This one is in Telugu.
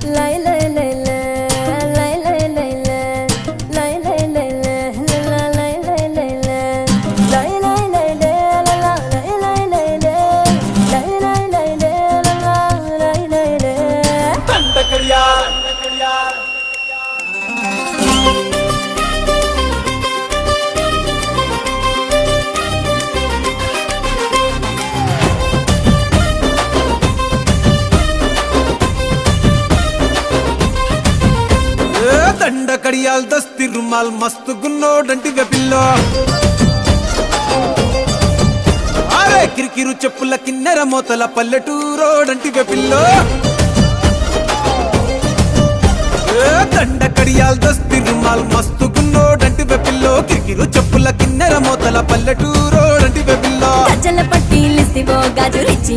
లై లై లై లై లై లై లై లై లై లై లై లై లై లై లై దండ కడియాల్ దస్తి రుమాల్ మస్తు గున్నోడంటి వెపిల్లో అరే కిరికిరు చెప్పుల కిన్నెర మోతల పల్లెటూరోడంటి వెపిల్లో దండ కడియాల్ దస్తి రుమాల్ మస్తు గున్నోడంటి వెపిల్లో కిరికిరు చెప్పుల కిన్నెర మోతల పల్లెటూరోడంటి వెపిల్లో గజ్జల పట్టీలిస్తివో గాజులిచ్చి